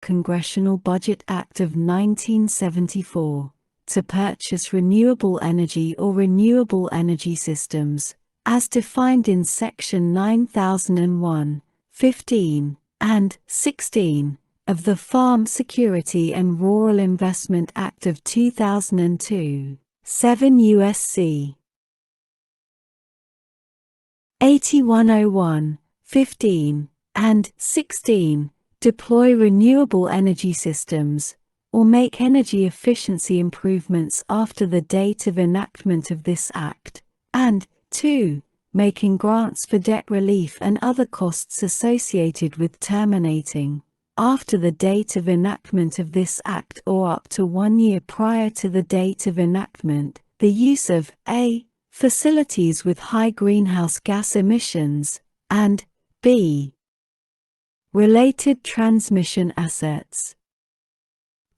Congressional Budget Act of 1974, to purchase renewable energy or renewable energy systems, as defined in Section 9001, 15, and 16 of the Farm Security and Rural Investment Act of 2002, 7 U.S.C. 8101, 15, and 16, deploy renewable energy systems, or make energy efficiency improvements after the date of enactment of this Act, and 2. Making grants for debt relief and other costs associated with terminating, after the date of enactment of this Act or up to 1 year prior to the date of enactment, the use of a. facilities with high greenhouse gas emissions, and b. related transmission assets.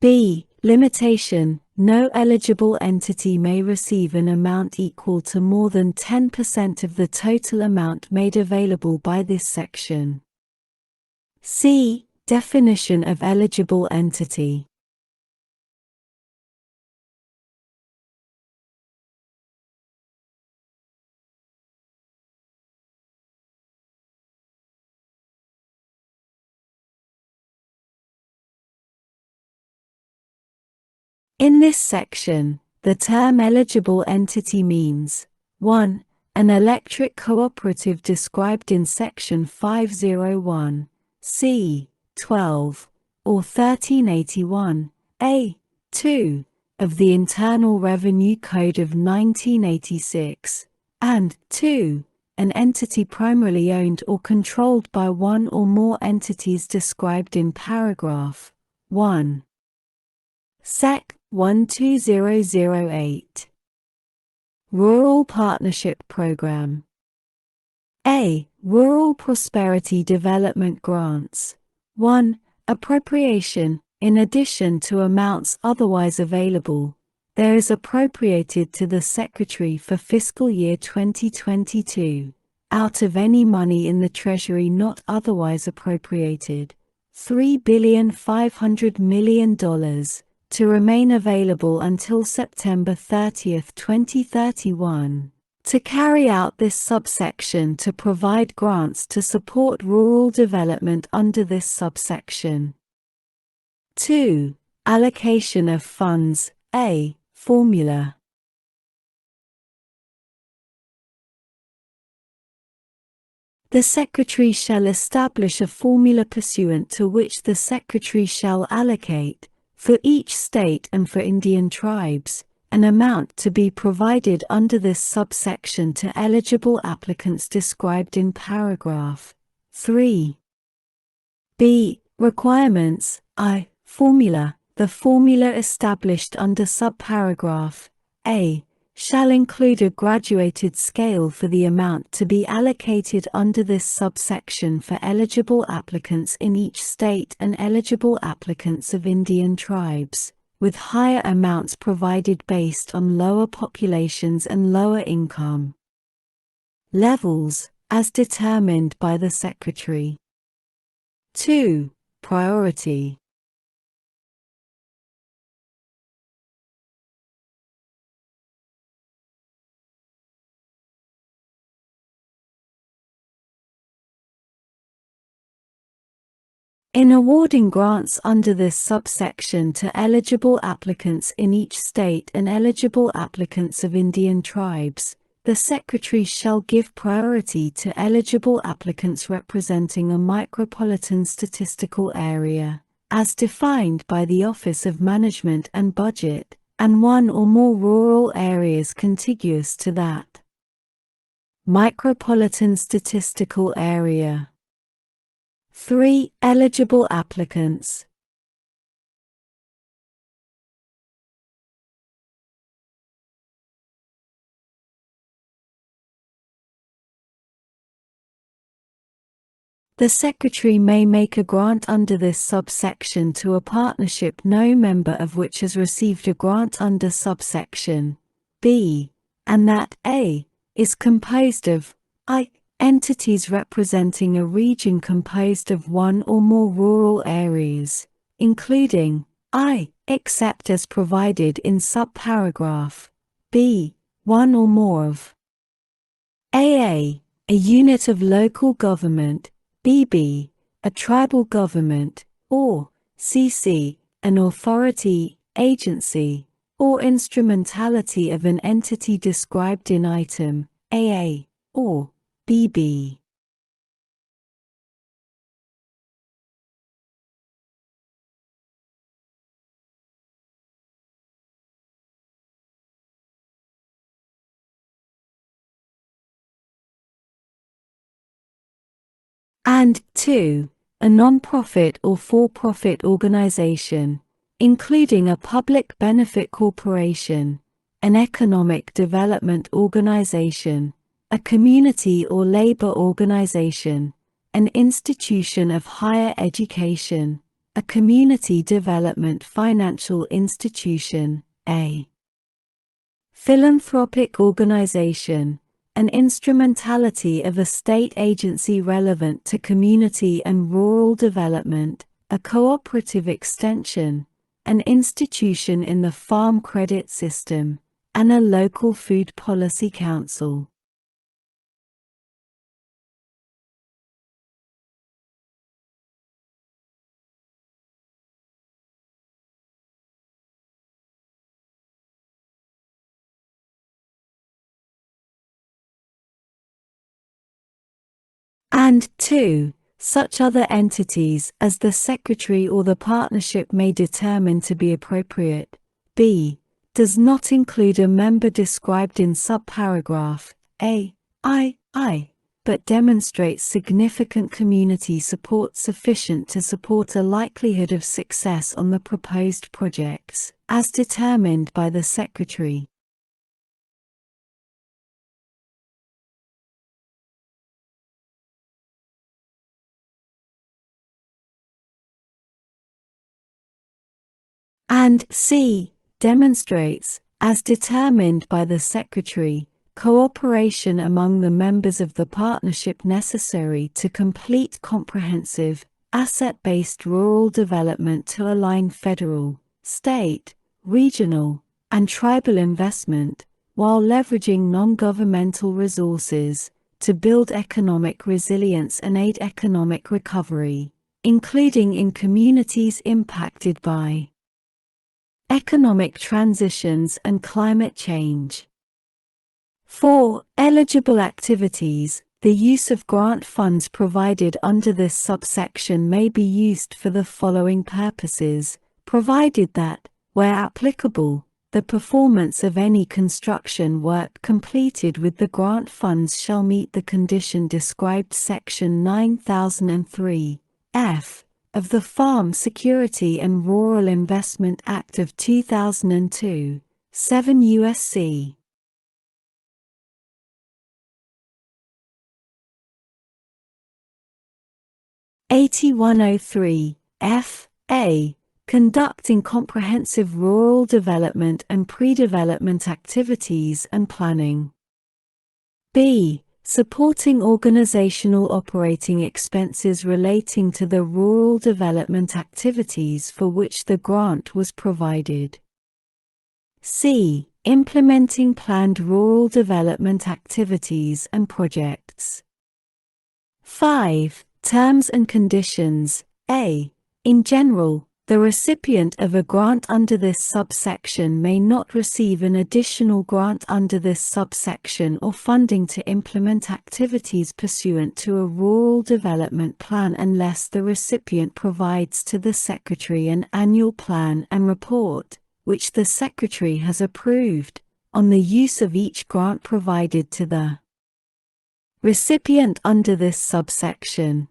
b. Limitation: no eligible entity may receive an amount equal to more than 10% of the total amount made available by this section. c. Definition of eligible entity. In this section, the term eligible entity means 1. An electric cooperative described in Section 501, c. 12, or 1381, a. 2, of the Internal Revenue Code of 1986, and 2. An entity primarily owned or controlled by one or more entities described in paragraph 1. Sec. 12008. Rural Partnership Program. A. Rural Prosperity Development Grants. 1. Appropriation: in addition to amounts otherwise available, there is appropriated to the Secretary for fiscal year 2022, out of any money in the Treasury not otherwise appropriated, $3,500,000,000, to remain available until September 30, 2031, to carry out this subsection to provide grants to support rural development under this subsection. 2. Allocation of funds. A. Formula. The Secretary shall establish a formula pursuant to which the Secretary shall allocate, for each state and for Indian tribes, an amount to be provided under this subsection to eligible applicants described in paragraph 3. B. Requirements. I. Formula. The formula established under subparagraph A shall include a graduated scale for the amount to be allocated under this subsection for eligible applicants in each state and eligible applicants of Indian tribes, with higher amounts provided based on lower populations and lower income levels, as determined by the Secretary. 2. Priority. In awarding grants under this subsection to eligible applicants in each state and eligible applicants of Indian tribes, the Secretary shall give priority to eligible applicants representing a micropolitan statistical area, as defined by the Office of Management and Budget, and one or more rural areas contiguous to that micropolitan statistical area. 3. Eligible applicants. The Secretary may make a grant under this subsection to a partnership no member of which has received a grant under subsection B, and that A is composed of I. entities representing a region composed of one or more rural areas, including I, except as provided in subparagraph B, one or more of a unit of local government, BB, a tribal government, or CC, an authority, agency, or instrumentality of an entity described in item AA, or BB. And 2. A non-profit or for-profit organization, including a public benefit corporation, an economic development organization, a community or labor organization, an institution of higher education, a community development financial institution, a philanthropic organization, an instrumentality of a state agency relevant to community and rural development, a cooperative extension, an institution in the farm credit system, and a local food policy council. And 2. Such other entities as the Secretary or the partnership may determine to be appropriate. B. Does not include a member described in subparagraph A, I, but demonstrates significant community support sufficient to support a likelihood of success on the proposed projects, as determined by the Secretary. And C. Demonstrates, as determined by the Secretary, cooperation among the members of the partnership necessary to complete comprehensive, asset-based rural development to align federal, state, regional, and tribal investment, while leveraging non-governmental resources, to build economic resilience and aid economic recovery, including in communities impacted by economic transitions and climate change. 4. Eligible activities. The use of grant funds provided under this subsection may be used for the following purposes, provided that, where applicable, the performance of any construction work completed with the grant funds shall meet the condition described Section 9003, F, of the Farm Security and Rural Investment Act of 2002, 7 U.S.C. (8103) F. A. Conducting comprehensive rural development and pre-development activities and planning. B. Supporting organizational operating expenses relating to the rural development activities for which the grant was provided. C. Implementing planned rural development activities and projects. 5. Terms and conditions. A. In general, the recipient of a grant under this subsection may not receive an additional grant under this subsection or funding to implement activities pursuant to a rural development plan unless the recipient provides to the Secretary an annual plan and report, which the Secretary has approved, on the use of each grant provided to the recipient under this subsection.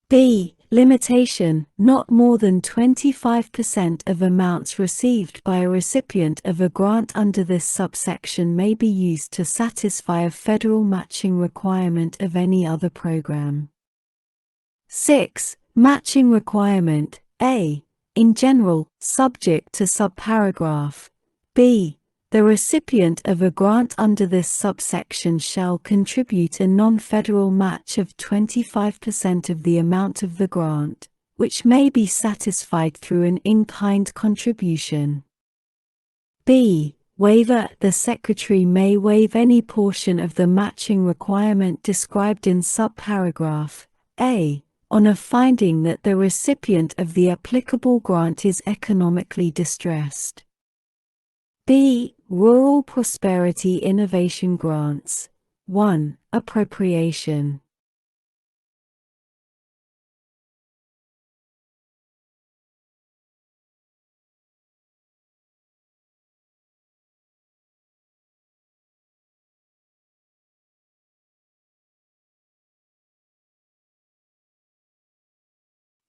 B. Limitation. Not more than 25% of amounts received by a recipient of a grant under this subsection may be used to satisfy a federal matching requirement of any other program. 6. Matching requirement. A. In general, subject to subparagraph. B. The recipient of a grant under this subsection shall contribute a non-federal match of 25% of the amount of the grant, which may be satisfied through an in-kind contribution. B. Waiver. The Secretary may waive any portion of the matching requirement described in subparagraph A, on a finding that the recipient of the applicable grant is economically distressed. B. Rural Prosperity Innovation Grants. 1. Appropriation.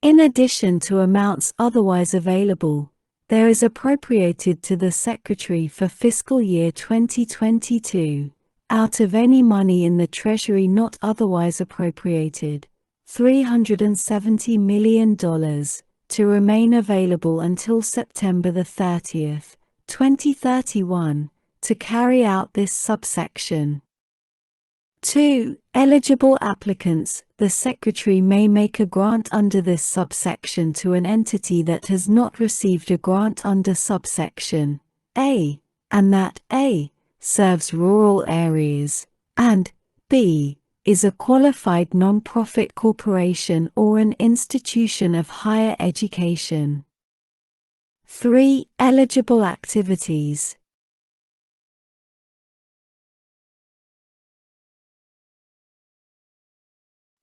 In addition to amounts otherwise available, there is appropriated to the Secretary for fiscal year 2022, out of any money in the Treasury not otherwise appropriated, $370 million, to remain available until September 30, 2031, to carry out this subsection. 2. Eligible applicants. The Secretary may make a grant under this subsection to an entity that has not received a grant under subsection A, and that A. serves rural areas, and B. is a qualified non-profit corporation or an institution of higher education. 3. Eligible activities.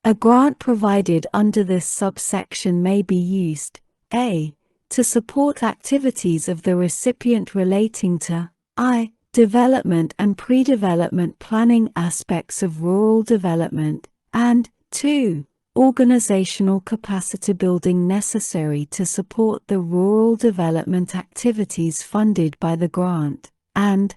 A grant provided under this subsection may be used, A. to support activities of the recipient relating to I. development and pre-development planning aspects of rural development, and 2. organizational capacity building necessary to support the rural development activities funded by the grant, and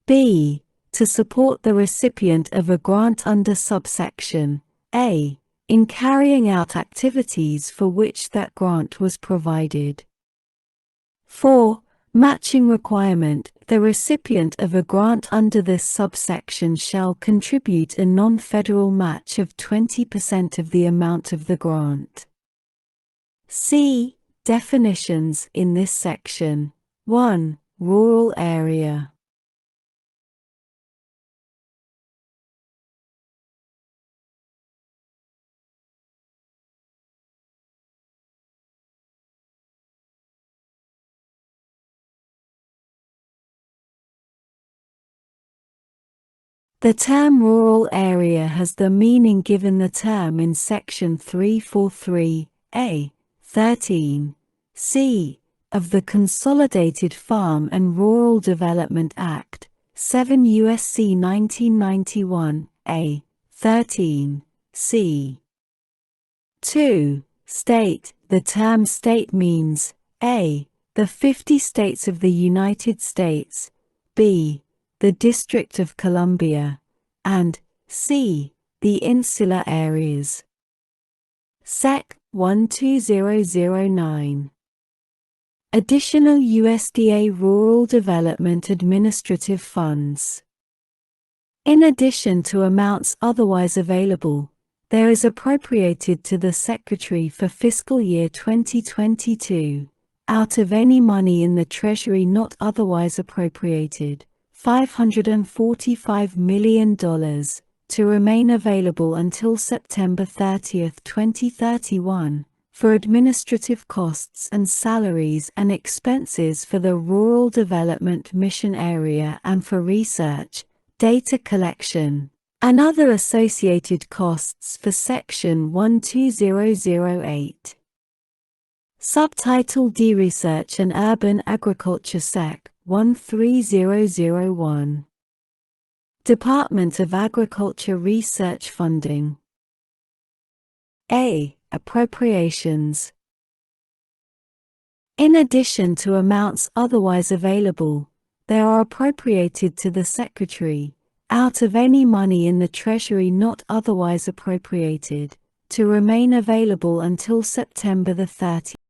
B. to support the recipient of a grant under subsection A, in carrying out activities for which that grant was provided. 4. Matching requirement. The recipient of a grant under this subsection shall contribute a non-federal match of 20% of the amount of the grant. C. Definitions in this section. 1. Rural area. The term rural area has the meaning given the term in Section 343A, 13c of the Consolidated Farm and Rural Development Act, 7 U.S.C. 1991, A, 13c. 2. State. The term state means A. the 50 states of the United States, B. the District of Columbia, and C. the insular areas. Sec. 12009. Additional USDA Rural Development Administrative Funds. In addition to amounts otherwise available, there is appropriated to the Secretary for fiscal year 2022, out of any money in the Treasury not otherwise appropriated, $545 million, to remain available until September 30, 2031, for administrative costs and salaries and expenses for the Rural Development Mission Area and for research, data collection, and other associated costs for Section 12008. Subtitle D. Research and Urban Agriculture Sec. 13001. Department of Agriculture Research Funding. A. Appropriations. In addition to amounts otherwise available, there are appropriated to the Secretary, out of any money in the Treasury not otherwise appropriated, to remain available until September the 30th.